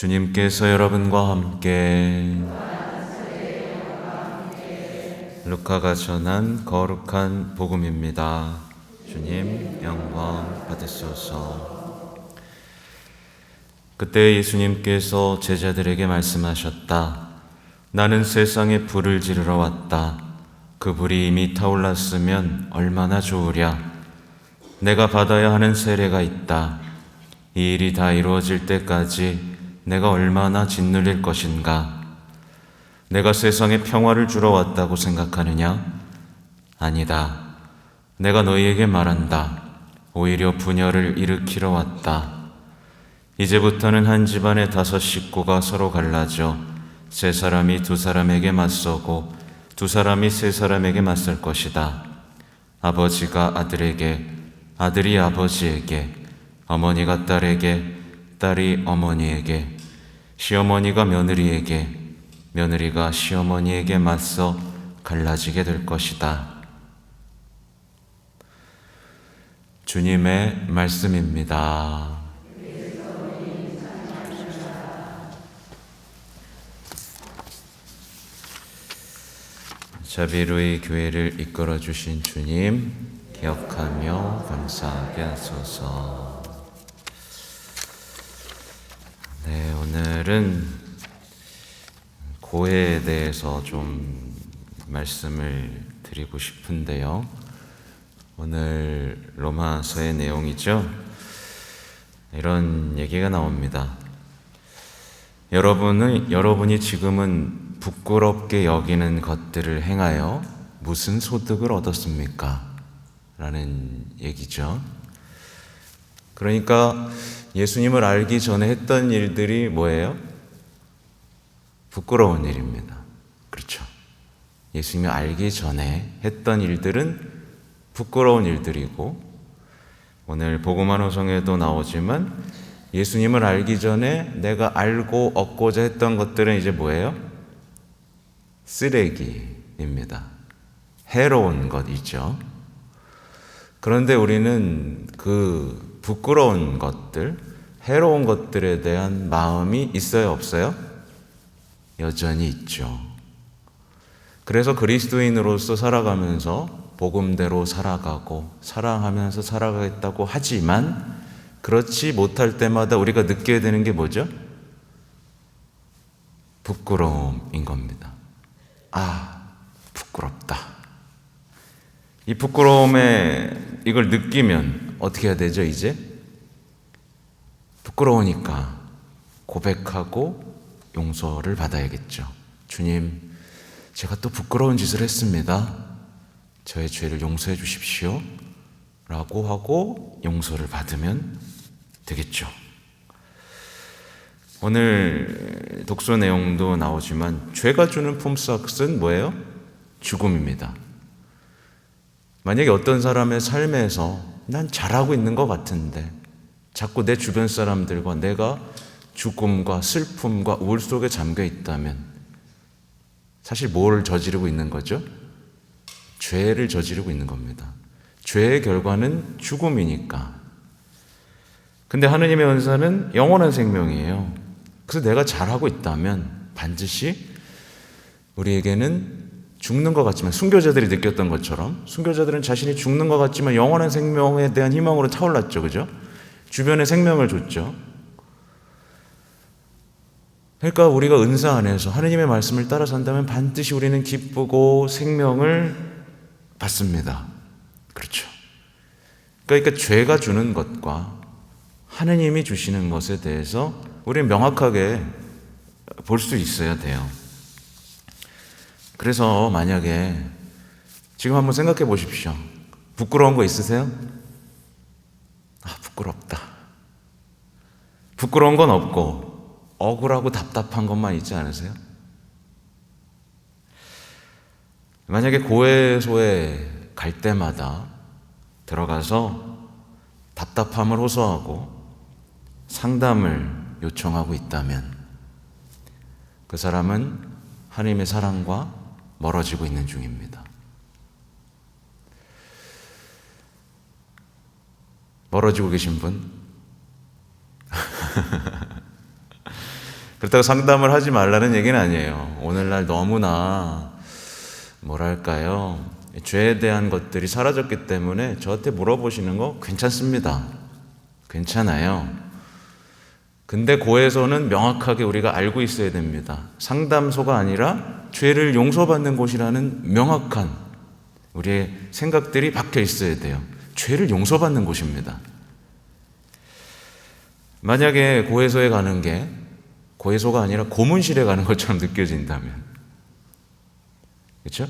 주님께서 여러분과 함께 루카가 전한 거룩한 복음입니다. 주님 영광 받으소서. 그때 예수님께서 제자들에게 말씀하셨다. 나는 세상에 불을 지르러 왔다. 그 불이 이미 타올랐으면 얼마나 좋으랴. 내가 받아야 하는 세례가 있다. 이 일이 다 이루어질 때까지 내가 얼마나 짓눌릴 것인가. 내가 세상에 평화를 주러 왔다고 생각하느냐? 아니다. 내가 너희에게 말한다. 오히려 분열을 일으키러 왔다. 이제부터는 한 집안의 5 식구가 서로 갈라져 3사람이 2사람에게 맞서고 2사람이 3사람에게 맞설 것이다. 아버지가 아들에게, 아들이 아버지에게, 어머니가 딸에게, 딸이 어머니에게, 시어머니가 며느리에게, 며느리가 시어머니에게 맞서 갈라지게 될 것이다. 주님의 말씀입니다. 자비로이 교회를 이끌어 주신 주님, 기억하며 감사하게 하소서. 네, 오늘은 고해에 대해서 좀 말씀을 드리고 싶은데요. 오늘 로마서의 내용이죠. 이런 얘기가 나옵니다. 여러분이 지금은 부끄럽게 여기는 것들을 행하여 무슨 소득을 얻었습니까? 라는 얘기죠. 그러니까 예수님을 알기 전에 했던 일들이 뭐예요? 부끄러운 일입니다. 그렇죠. 예수님을 알기 전에 했던 일들은 부끄러운 일들이고, 오늘 복음 환호성에도 나오지만 예수님을 알기 전에 내가 알고 얻고자 했던 것들은 이제 뭐예요? 쓰레기입니다. 해로운 것이죠. 그런데 우리는 그 부끄러운 것들, 해로운 것들에 대한 마음이 있어요, 없어요? 여전히 있죠. 그래서 그리스도인으로서 살아가면서 복음대로 살아가고 사랑하면서 살아가겠다고 하지만 그렇지 못할 때마다 우리가 느끼게 되는 게 뭐죠? 부끄러움인 겁니다. 부끄럽다. 이 부끄러움에 이걸 느끼면 어떻게 해야 되죠, 이제? 부끄러우니까 고백하고 용서를 받아야겠죠. 주님, 제가 또 부끄러운 짓을 했습니다. 저의 죄를 용서해 주십시오. 라고 하고 용서를 받으면 되겠죠. 오늘 독서 내용도 나오지만 죄가 주는 품삯은 뭐예요? 죽음입니다. 만약에 어떤 사람의 삶에서 난 잘하고 있는 것 같은데 자꾸 내 주변 사람들과 내가 죽음과 슬픔과 우울 속에 잠겨 있다면 사실 뭘 저지르고 있는 거죠? 죄를 저지르고 있는 겁니다. 죄의 결과는 죽음이니까. 근데 하느님의 은사는 영원한 생명이에요. 그래서 내가 잘하고 있다면 반드시 우리에게는 죽는 것 같지만, 순교자들이 느꼈던 것처럼 순교자들은 자신이 죽는 것 같지만 영원한 생명에 대한 희망으로 타올랐죠. 그죠? 주변에 생명을 줬죠. 그러니까 우리가 은사 안에서 하느님의 말씀을 따라 산다면 반드시 우리는 기쁘고 생명을 받습니다. 그렇죠. 그러니까 죄가 주는 것과 하느님이 주시는 것에 대해서 우리는 명확하게 볼 수 있어야 돼요. 그래서 만약에 지금 한번 생각해 보십시오. 부끄러운 거 있으세요? 부끄럽다. 부끄러운 건 없고 억울하고 답답한 것만 있지 않으세요? 만약에 고해소에 갈 때마다 들어가서 답답함을 호소하고 상담을 요청하고 있다면 그 사람은 하나님의 사랑과 멀어지고 있는 중입니다. 멀어지고 계신 분? 그렇다고 상담을 하지 말라는 얘기는 아니에요. 오늘날 너무나 뭐랄까요, 죄에 대한 것들이 사라졌기 때문에 저한테 물어보시는 거 괜찮습니다. 괜찮아요. 근데 고해소는 명확하게 우리가 알고 있어야 됩니다. 상담소가 아니라 죄를 용서받는 곳이라는 명확한 우리의 생각들이 박혀 있어야 돼요. 죄를 용서받는 곳입니다. 만약에 고해소에 가는 게 고해소가 아니라 고문실에 가는 것처럼 느껴진다면, 그렇죠?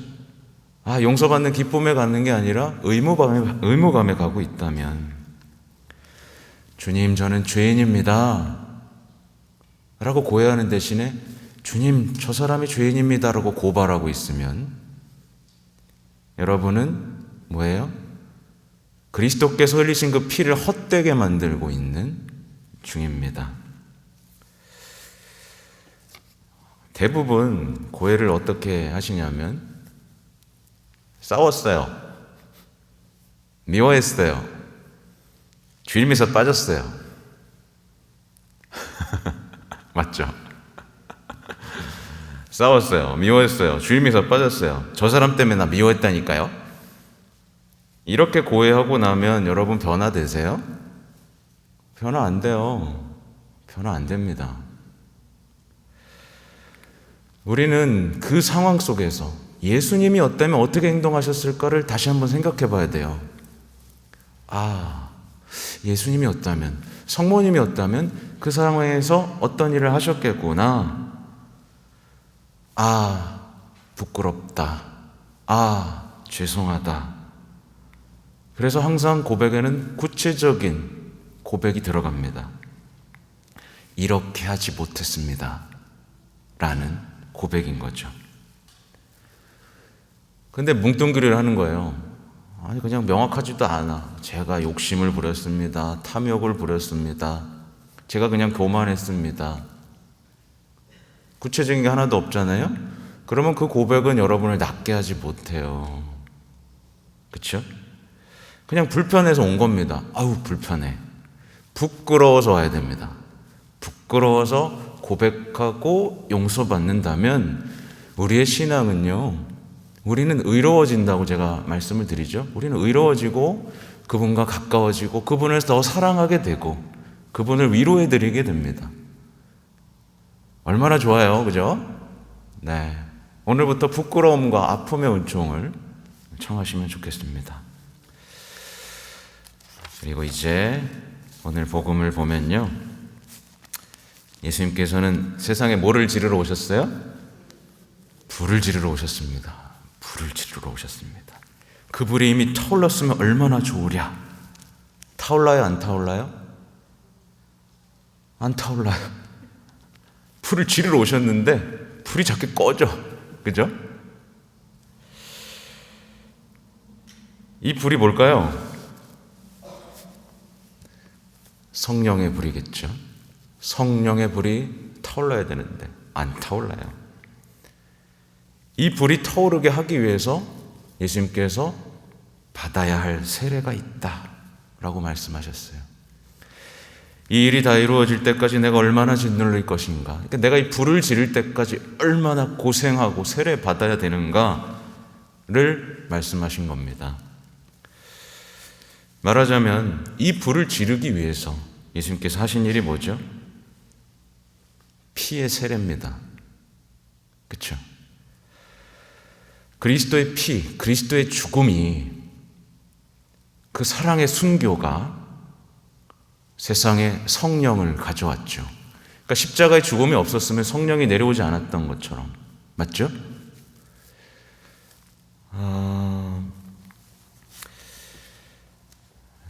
용서받는 기쁨에 가는 게 아니라 의무감에 가고 있다면, 주님, 저는 죄인입니다 라고 고해하는 대신에 주님, 저 사람이 죄인입니다 라고 고발하고 있으면 여러분은 뭐예요? 그리스도께서 흘리신 그 피를 헛되게 만들고 있는 중입니다. 대부분 고해를 어떻게 하시냐면 싸웠어요. 미워했어요. 주일미사 빠졌어요. 맞죠? 싸웠어요. 미워했어요. 주일미사 빠졌어요. 저 사람 때문에 나 미워했다니까요. 이렇게 고해하고 나면 여러분 변화되세요? 변화 안 돼요. 변화 안 됩니다. 우리는 그 상황 속에서 예수님이 어땠다면 어떻게 행동하셨을까를 다시 한번 생각해 봐야 돼요. 예수님이 없다면, 성모님이 없다면 그 상황에서 어떤 일을 하셨겠구나. 부끄럽다. 죄송하다. 그래서 항상 고백에는 구체적인 고백이 들어갑니다. 이렇게 하지 못했습니다 라는 고백인 거죠. 근데 뭉뚱그리를 하는 거예요. 그냥 명확하지도 않아. 제가 욕심을 부렸습니다. 탐욕을 부렸습니다. 제가 그냥 교만했습니다. 구체적인 게 하나도 없잖아요. 그러면 그 고백은 여러분을 낫게 하지 못해요. 그렇죠? 그냥 불편해서 온 겁니다. 불편해. 부끄러워서 와야 됩니다. 부끄러워서 고백하고 용서받는다면 우리의 신앙은요, 우리는 의로워진다고 제가 말씀을 드리죠. 우리는 의로워지고 그분과 가까워지고 그분을 더 사랑하게 되고 그분을 위로해 드리게 됩니다. 얼마나 좋아요, 그죠? 네. 오늘부터 부끄러움과 아픔의 은총을 청하시면 좋겠습니다. 그리고 이제 오늘 복음을 보면요, 예수님께서는 세상에 뭐를 지르러 오셨어요? 불을 지르러 오셨습니다. 불을 지르러 오셨습니다. 그 불이 이미 타올랐으면 얼마나 좋으랴. 타올라요, 안 타올라요? 안 타올라요. 불을 지르러 오셨는데 불이 자꾸 꺼져. 그죠? 이 불이 뭘까요? 성령의 불이겠죠. 성령의 불이 타올라야 되는데 안 타올라요. 이 불이 타오르게 하기 위해서 예수님께서 받아야 할 세례가 있다라고 말씀하셨어요. 이 일이 다 이루어질 때까지 내가 얼마나 짓눌릴 것인가, 그러니까 내가 이 불을 지를 때까지 얼마나 고생하고 세례 받아야 되는가를 말씀하신 겁니다. 말하자면 이 불을 지르기 위해서 예수님께서 하신 일이 뭐죠? 피의 세례입니다. 그렇죠? 그리스도의 피, 그리스도의 죽음이, 그 사랑의 순교가 세상에 성령을 가져왔죠. 그러니까 십자가의 죽음이 없었으면 성령이 내려오지 않았던 것처럼. 맞죠?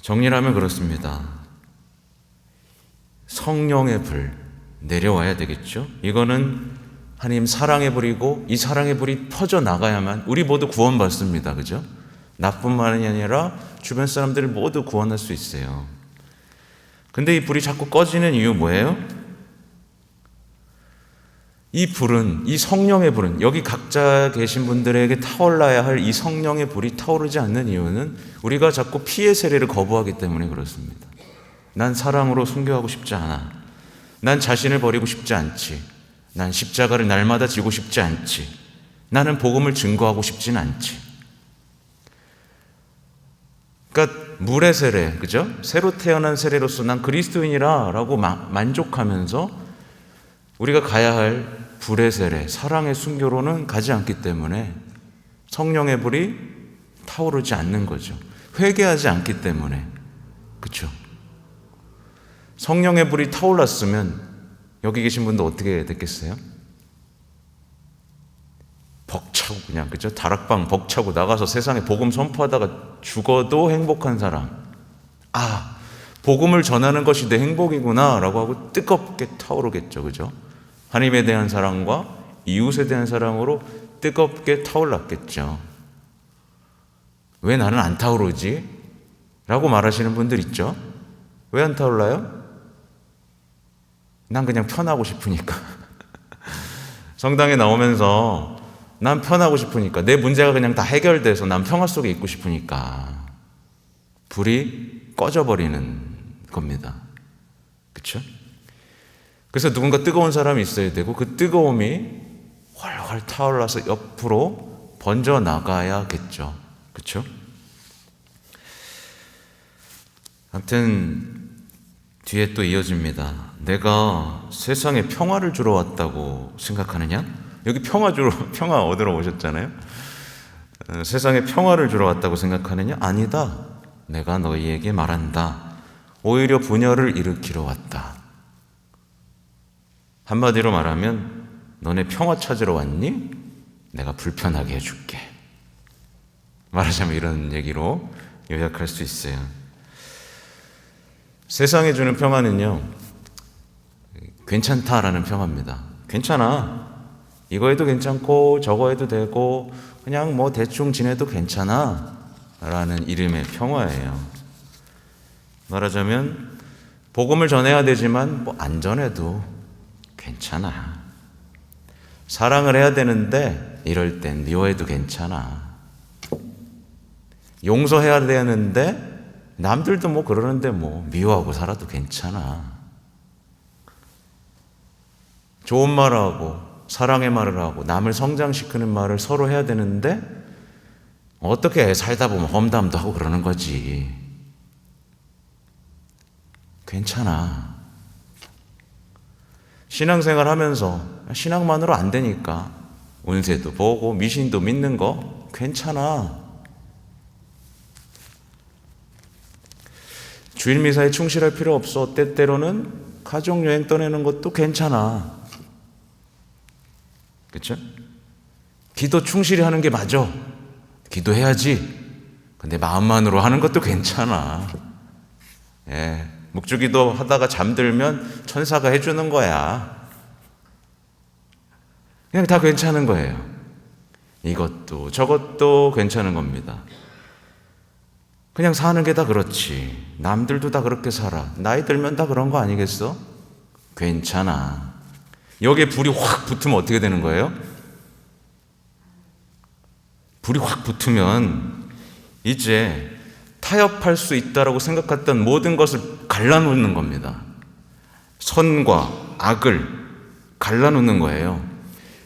정리를 하면 그렇습니다. 성령의 불 내려와야 되겠죠. 이거는 하나님 사랑의 불이고 이 사랑의 불이 퍼져나가야만 우리 모두 구원받습니다. 그죠? 나뿐만이 아니라 주변 사람들을 모두 구원할 수 있어요. 근데 이 불이 자꾸 꺼지는 이유 뭐예요? 이 불은, 이 성령의 불은, 여기 각자 계신 분들에게 타올라야 할 이 성령의 불이 타오르지 않는 이유는 우리가 자꾸 피의 세례를 거부하기 때문에 그렇습니다. 난 사랑으로 순교하고 싶지 않아. 난 자신을 버리고 싶지 않지. 난 십자가를 날마다 지고 싶지 않지. 나는 복음을 증거하고 싶진 않지. 그러니까 물의 세례, 그죠? 새로 태어난 세례로서 난 그리스도인이라 라고 만족하면서 우리가 가야 할 불의 세례, 사랑의 순교로는 가지 않기 때문에 성령의 불이 타오르지 않는 거죠. 회개하지 않기 때문에. 그렇죠? 성령의 불이 타올랐으면 여기 계신 분도 어떻게 됐겠어요? 벅차고 그냥, 그죠? 다락방 벅차고 나가서 세상에 복음 선포하다가 죽어도 행복한 사람. 아, 복음을 전하는 것이 내 행복이구나 라고 하고 뜨겁게 타오르겠죠. 그죠? 하나님에 대한 사랑과 이웃에 대한 사랑으로 뜨겁게 타올랐겠죠. 왜 나는 안 타오르지? 라고 말하시는 분들 있죠. 왜 안 타올라요? 난 그냥 편하고 싶으니까. 성당에 나오면서 난 편하고 싶으니까, 내 문제가 그냥 다 해결돼서 난 평화 속에 있고 싶으니까 불이 꺼져버리는 겁니다. 그렇죠? 그래서 누군가 뜨거운 사람이 있어야 되고 그 뜨거움이 훨훨 타올라서 옆으로 번져 나가야겠죠. 그렇죠? 아무튼 뒤에 또 이어집니다. 내가 세상에 평화를 주러 왔다고 생각하느냐? 여기 평화 얻으러 오셨잖아요. 세상에 평화를 주러 왔다고 생각하느냐? 아니다. 내가 너희에게 말한다. 오히려 분열을 일으키러 왔다. 한마디로 말하면 너네 평화 찾으러 왔니? 내가 불편하게 해줄게. 말하자면 이런 얘기로 요약할 수 있어요. 세상에 주는 평화는요, 괜찮다라는 평화입니다. 괜찮아. 이거 해도 괜찮고 저거 해도 되고 그냥 뭐 대충 지내도 괜찮아 라는 이름의 평화예요. 말하자면 복음을 전해야 되지만 뭐 안 전해도 괜찮아. 사랑을 해야 되는데 이럴 땐 미워해도 괜찮아. 용서해야 되는데 남들도 뭐 그러는데 뭐 미워하고 살아도 괜찮아. 좋은 말을 하고 사랑의 말을 하고 남을 성장시키는 말을 서로 해야 되는데 어떻게 살다 보면 험담도 하고 그러는 거지. 괜찮아. 신앙생활 하면서 신앙만으로 안 되니까 운세도 보고 미신도 믿는 거 괜찮아. 주일 미사에 충실할 필요 없어. 때때로는 가족여행 떠내는 것도 괜찮아. 그렇죠? 기도 충실히 하는 게 맞아. 기도해야지. 근데 마음만으로 하는 것도 괜찮아. 예, 묵주기도 하다가 잠들면 천사가 해주는 거야. 그냥 다 괜찮은 거예요. 이것도 저것도 괜찮은 겁니다. 그냥 사는 게 다 그렇지. 남들도 다 그렇게 살아. 나이 들면 다 그런 거 아니겠어? 괜찮아. 여기에 불이 확 붙으면 어떻게 되는 거예요? 불이 확 붙으면 이제 타협할 수 있다라고 생각했던 모든 것을 갈라놓는 겁니다. 선과 악을 갈라놓는 거예요.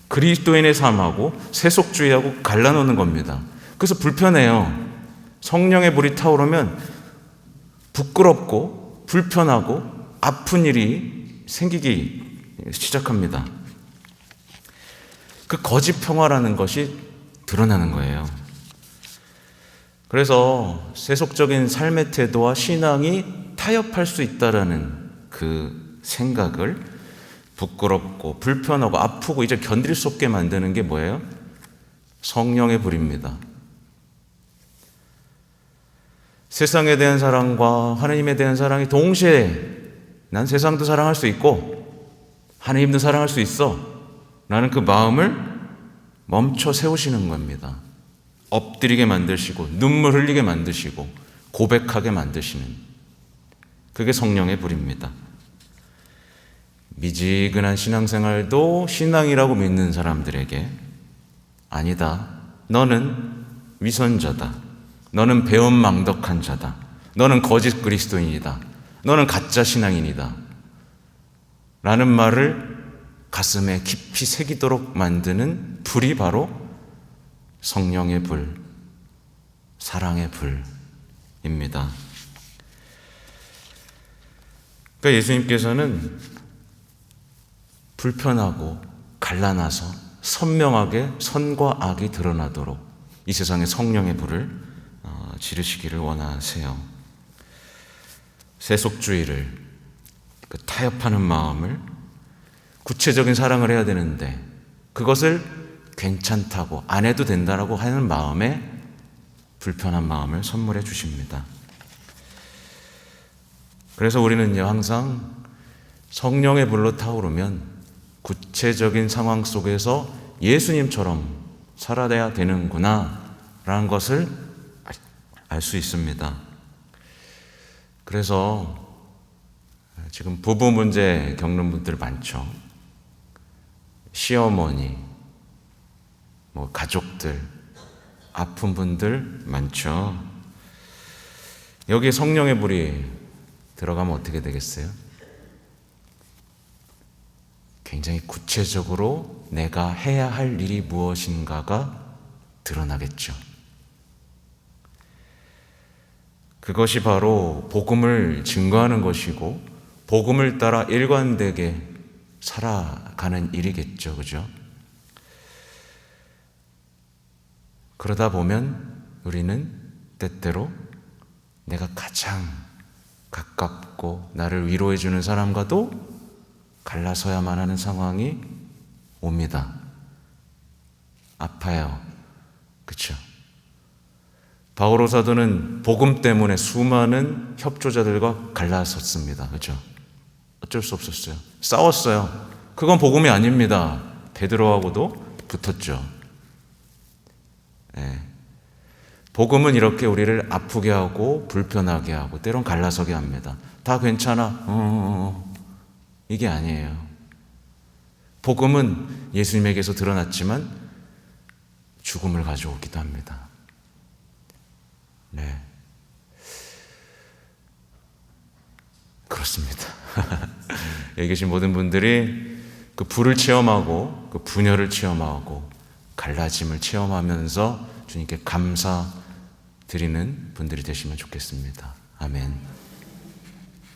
그리스도인의 삶하고 세속주의하고 갈라놓는 겁니다. 그래서 불편해요. 성령의 불이 타오르면 부끄럽고 불편하고 아픈 일이 생기기 시작합니다. 그 거짓 평화라는 것이 드러나는 거예요. 그래서 세속적인 삶의 태도와 신앙이 타협할 수 있다라는 그 생각을 부끄럽고 불편하고 아프고 이제 견딜 수 없게 만드는 게 뭐예요? 성령의 불입니다. 세상에 대한 사랑과 하나님에 대한 사랑이 동시에 난 세상도 사랑할 수 있고 하나님도 사랑할 수 있어 라는 그 마음을 멈춰 세우시는 겁니다. 엎드리게 만드시고 눈물 흘리게 만드시고 고백하게 만드시는, 그게 성령의 불입니다. 미지근한 신앙생활도 신앙이라고 믿는 사람들에게 아니다. 너는 위선자다. 너는 배은망덕한 자다. 너는 거짓 그리스도인이다. 너는 가짜 신앙인이다. 라는 말을 가슴에 깊이 새기도록 만드는 불이 바로 성령의 불, 사랑의 불입니다. 그러니까 예수님께서는 불편하고 갈라놔서 선명하게 선과 악이 드러나도록 이 세상에 성령의 불을 지르시기를 원하세요. 세속주의를, 그 타협하는 마음을, 구체적인 사랑을 해야 되는데 그것을 괜찮다고 안 해도 된다라고 하는 마음에 불편한 마음을 선물해 주십니다. 그래서 우리는요, 항상 성령의 불로 타오르면 구체적인 상황 속에서 예수님처럼 살아야 되는구나 라는 것을 알 수 있습니다. 그래서 지금 부부 문제 겪는 분들 많죠. 시어머니, 가족들, 아픈 분들 많죠. 여기에 성령의 불이 들어가면 어떻게 되겠어요? 굉장히 구체적으로 내가 해야 할 일이 무엇인가가 드러나겠죠. 그것이 바로 복음을 증거하는 것이고 복음을 따라 일관되게 살아가는 일이겠죠. 그죠? 그러다 보면 우리는 때때로 내가 가장 가깝고 나를 위로해 주는 사람과도 갈라서야만 하는 상황이 옵니다. 아파요. 그렇죠? 바오로 사도는 복음 때문에 수많은 협조자들과 갈라섰습니다. 그렇죠? 어쩔 수 없었어요. 싸웠어요. 그건 복음이 아닙니다. 베드로하고도 붙었죠. 네. 복음은 이렇게 우리를 아프게 하고 불편하게 하고 때론 갈라서게 합니다. 다 괜찮아. 이게 아니에요. 복음은 예수님에게서 드러났지만 죽음을 가져오기도 합니다. 네. 그렇습니다. 여기 계신 모든 분들이 그 불을 체험하고 그 분열을 체험하고 갈라짐을 체험하면서 주님께 감사드리는 분들이 되시면 좋겠습니다. 아멘.